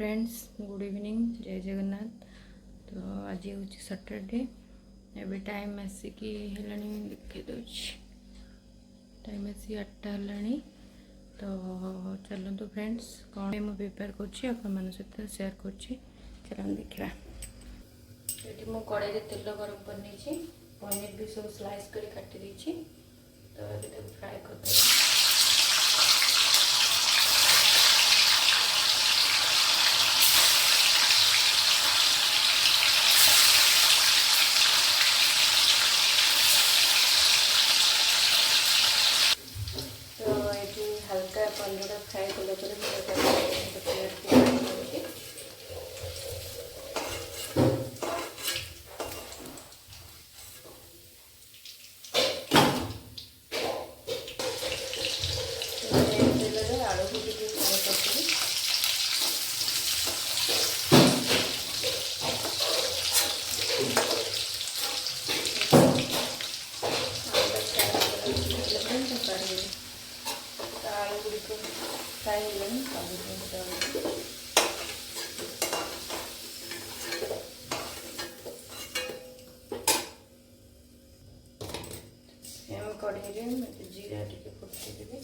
Friends good evening जय जगन्नाथ। तो आज हूँ सैटरडे एवं टाइम आसिकी देखे टाइम आसी 8टा है। तो चलते फ्रेंड्स कौन मुझे प्रिपेयर कर सहित सेयार कर देखा। ये मुझे कड़ाई तेल गरम कर पनीर भी सब स्लाइस कर काटी तो ये फ्राए कर हल्का पनीर फ्राए कला तेल आलू भी फ्राए कर आलू गुड़िक फ्राए कड़े जीरा टी फुटेदेवी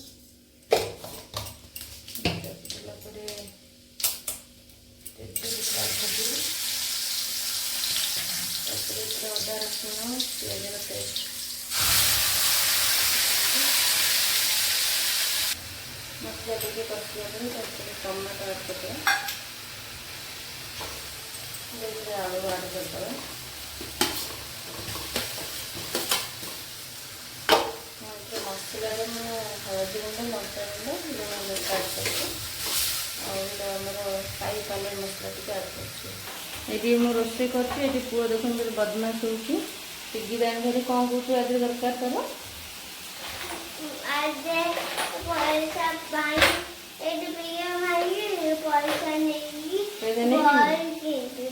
अदा रसुण पियाज पेस्ट मसला टी कषिया टमाटो ऐड करदे आलू ऐड करदे मसला हलदी गुंड लंका गुंड लुण ऐड करमर साई पनीर मसला टी ऐड कर मु रोषे कर पुआ देख बदमाश हो पिगी बैंक धरी कौन कौन आज दरकार तर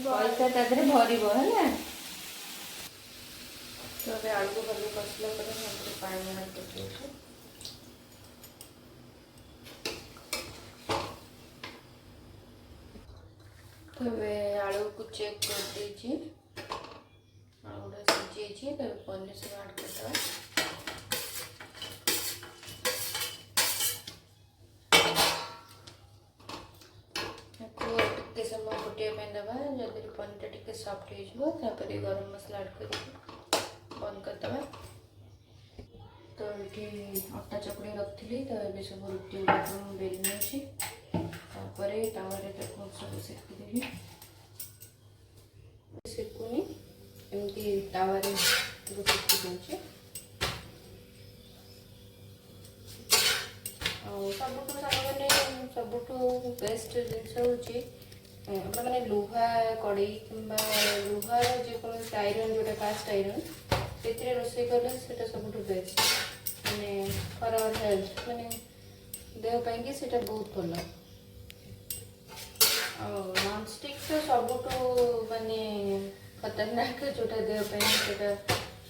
पैसा तादे भर है। तो अभी आलू को भले कसला पानी ऐड कर तो आलू को चेक कर दीजिए आलूटा सीझी तब पनीर सब ऐड कर समय फुटाई दबा जब पनीर टी सफ्ट हो गरम मसला ऐड कर बंद करदे। तो ये अटा चकुड़ी रखी तो ये सब रुटी बेली नौची तावे सब सेकीदेवी सेकुनी एमती तावे सेकी दूचे सबुठ मैंने सबुठ बेस्ट जिन मैंने लुहा कड़े कि लुहार जेकोसी आयरन जोटा कास्ट आयरन से रोषे कले सब बेस्ट मैंने फॉर आवर हेल्थ मैंने देहपाई से बहुत भल नॉन स्टिक तो सबुठ माने खतरनाक जोटा देहपाई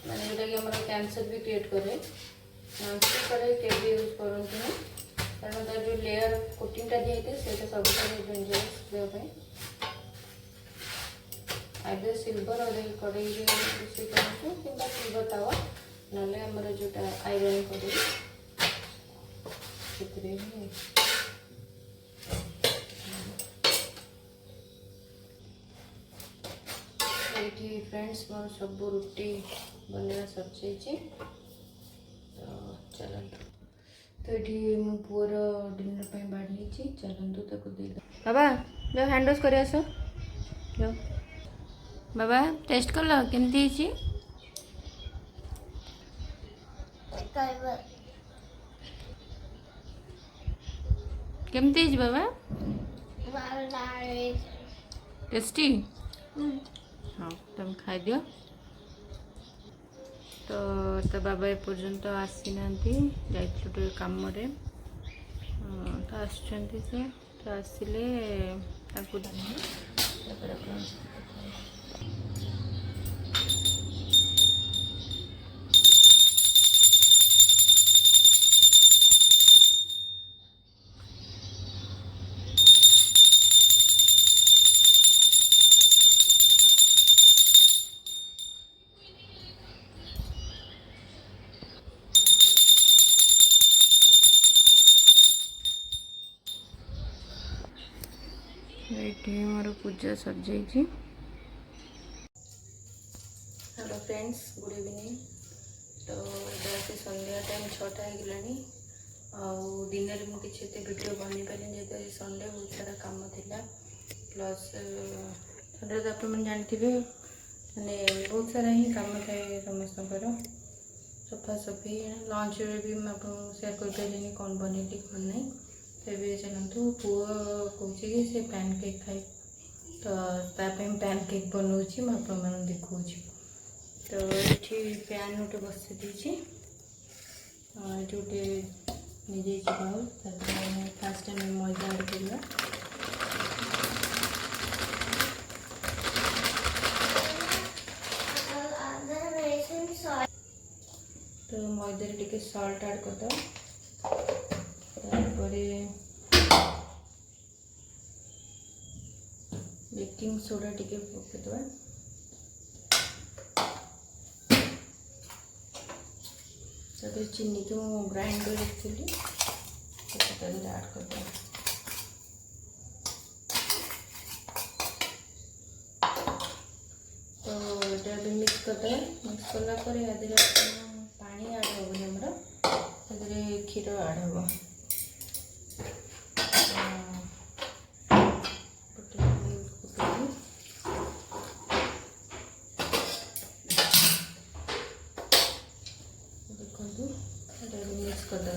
माने जोटा कि हमारा कैंसर भी क्रिएट करे नॉन स्टिक कड़े केबी यूज करते कारण तार जो लेयर कोटिंगटा दिखाई से सब डेंजरस देहपाई आइदर सिल्वर और कड़े रोषे करूँ कि सिल्वर तावा ना आमर जोटा आयरन कड़े ये फ्रेंड्स मोर सब रुटी बनवा सर तो चलते तो ये मो पुअर डिनर पे बाढ़ी चलतु ताको दे बाबा जो हैंड वॉश कर आस जो बाबा टेस्ट कल केमती केमती बाबा टेस्टी हाँ तुम खाई दियो। तो बाबा एपर्यंत आसी ना जाइए कम तो आसुँच से तो आसिले ये मोर पूजा सर जाइए। Hello friends, good evening. तो जैसे संध्या टाइम 6टा हो दिन में मुझे वीडियो बन पारे जेहतु संडे बहुत सारा काम थिला प्लस संडे तो आप जानते मैंने बहुत सारा ही काम थाए समस्त सफा सफी लंच भी मुझे सेयार कर पारे कौन बनैली कौन ना। तेरे चलतु पुओ कौच कि से पैन केक खाए तो पैन केक बनाऊँगी मुझे देखा। तो ये पैन गोटे बस देती जोटे नहीं बाउल फास्ट आम मैदा ऐड करवा। तो मैदा टे सल्ट ऐड करदे बेकिंग सोडा टे पकईदे तब चीनी को ग्राइंड कर रखी ऐड करदे। तो ये भी मिक्स करदे। मिक्स कलापर या पानी ऐड होगी हमारे क्षीर ऐड हो देखो मिक्स करदे।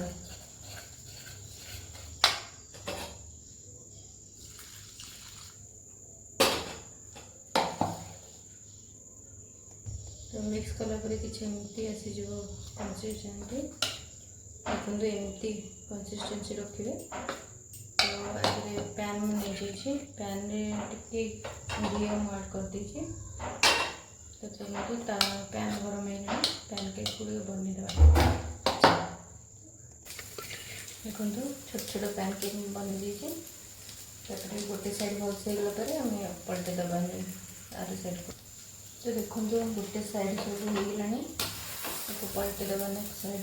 तो मिक्स कलापर कि एमती आसीज कंसिस्टेंसी देखो एमती कंसिस्टेंसी रखिए। तो पैन में नहीं जाइए पैन टे घी ऐड कर दीजिए। तो चलते पैन गरम है पैन केक गुड़ बनईदे। देखो छोट छोट पैन केक बन दीजिए। गोटे साइड भल से गलापर आम पलटे दबा आर साइड को। तो देखो गोटे साइड सब होगलानी पलटे दबा नेक्स्ट साइड।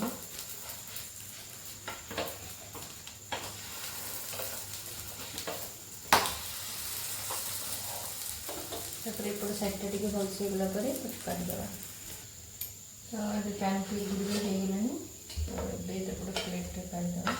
एपट साइडटा टे भल से गलापर काटिदेवा। तो पैन केक गुड़ होगलानी तो एपट प्लेट काटिदेवा।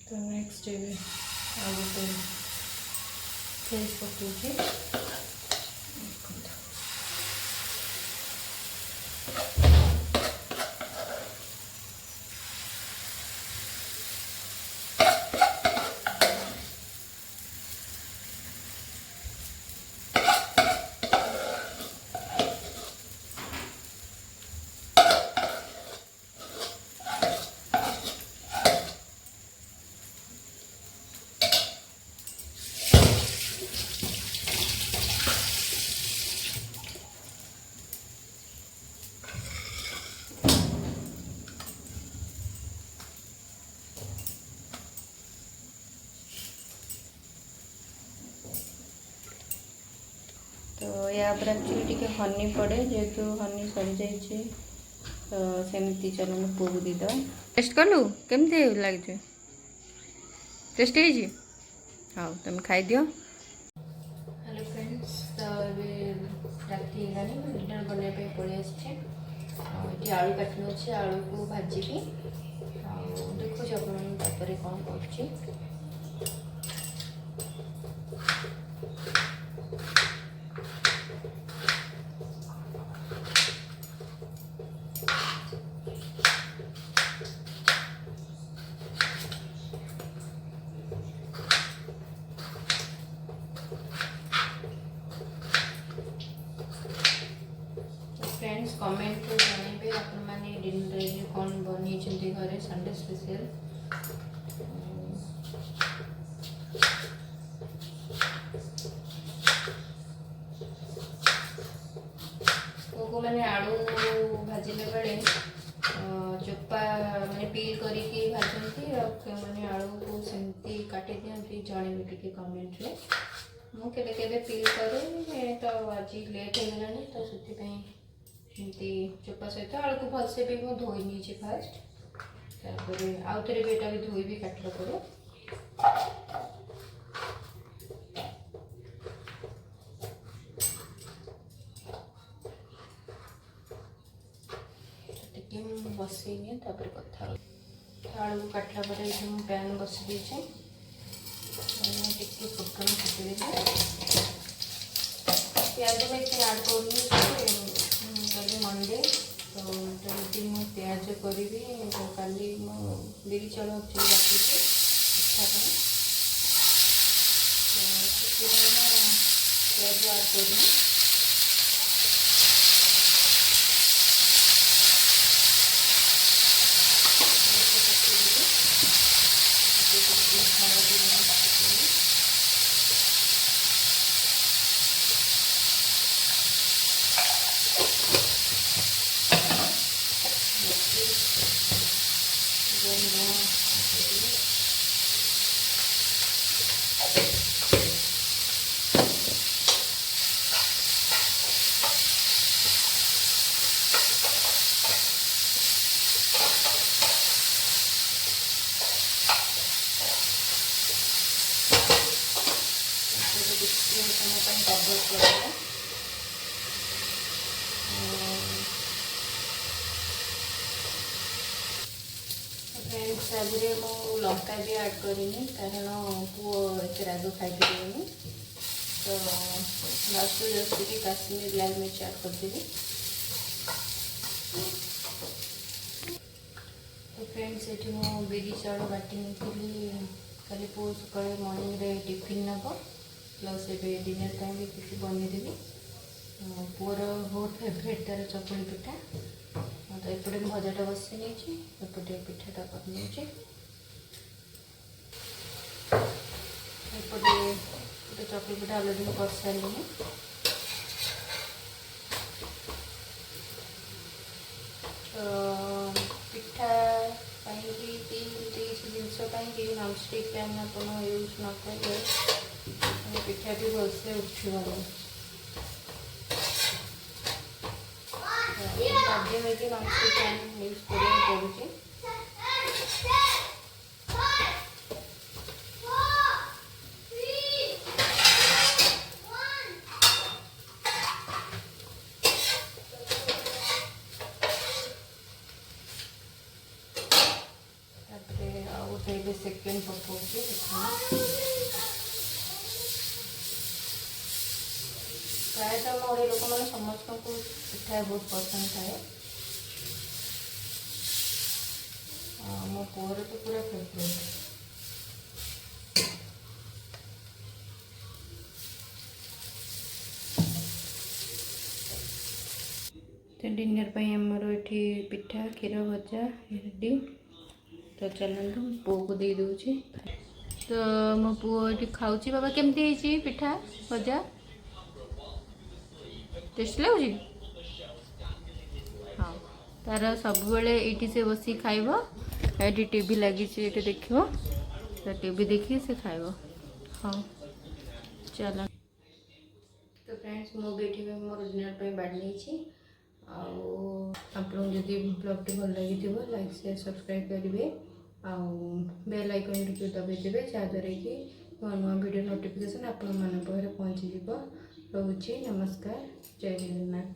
तो नेक्स्ट आ गए फ्रेश पकड़ तो या एक्चुअली टे हनी पड़े जेहेतु हनी सरी जाइए। तो सेमती चलो पु को दीद टेस्ट कलु केमती लगे टेस्ट है। हाँ तुम खाई दियो। हेलो फ्रेंड्स, तो ये राति डिनर बनवाई पड़े आसे आलू काटन अच्छे आलू को भाजी देखो अपन कौन कर। फ्रेंड्स कमेंट जानवे आपण मैंने डिनर कौन बनी घरे संडे स्पेशल। को मैंने आलू भाजिले बेले चोपा मैंने पील करके भाजती मैंने आलू को सेमती काटी दिखती जनइबे टे कमेंट रे। ମୁଁ କେବେ କେବେ ପିଲ୍ କରେ ତ ଆଜି ଲେଟ୍ ହେଇଗଲାଣି ତ ସେଥିପାଇଁ ଏମିତି ଚୋପା ସହିତ ଆଳୁକୁ ଭଲସେ ବି ମୁଁ ଧୋଇ ନେଇଛି ଫାଷ୍ଟ, ତାପରେ ଆଉ ଥରେ ବି ଏଇଟା ବି ଧୋଇବି କାଟିଲା ପରେ। ଟିକେ ମୁଁ ବସେଇନି ତାପରେ କଥା ଆଳୁକୁ କାଟିଲା ପରେ ଏଇଠି ମୁଁ ପ୍ୟାନ୍ ବସି ଦେଇଛି, ଟିକେ ଫୁଟଣ ଫୁଟିଦେଲି। ପିଆଜ में इतने ऐड करूँगी कल मंडे तो जल्दी मुझे प्याज करी तो कल बिरी चाउल एक्चुअली बाकी पिठा तो प्याज ऐड करूँ। फ्रेंड्स आगे मु लंका भी ऐड करनी कारण पुओ एत राग खाई तो लास्ट जस्ट कि काश्मीर लाल मिर्च ऐड करदेवी। तो फ्रेंड्स ये मु बिरी चाउल बाटी नहीं खाली पुओ सका मॉर्निंग रे टिफिन नब प्लस ए डिनर टाइम भी किसी बनईदेवी। पुअर बहुत फेवरेट तार चकुली पिठा तो एपटे भजाटा बसी नहीं एपटे पिठाटा कर एपटे गोटे चकुली पिठा अलरेडी कर सारे तो पिठा किसी जिनस नॉनस्टिक पैन आप यूज न करेंगे पिठा भी भलसे उठिबा बाध्य होगी नॉनस्टिक पैन यूज करा पड़ुचे। सेकेंड पकाऊँगी प्रायतः आम ओडिया लोक मैंने समस्त को पिठा बहुत पसंद थाए मो पुअर तो पूरा फेवरेट। तो डिनर पर आमर ये पिठा क्षीर भजा रेडी तो चलते पुओ को दे दूची। तो मो पुओ ये खाऊँ बाबा केमती पिठा भजा टेस्ट लगुच हाँ तार सब ये से बस खाइब ये टीवी लगी देख तो टीवी देखी से खाइब हाँ चलो। तो फ्रेंड्स मुझे मोर डिनर पर बाढ़ आपको जदि ब्लॉग भल लगी लाइक शेयर सब्सक्राइब करेंगे बेल आइकन टी दबाई देवे जहाँद्वारा कि नुआ नुआ वीडियो नोटिफिकेशन आप पहुँची रोचे। नमस्कार, जय जगन्नाथ।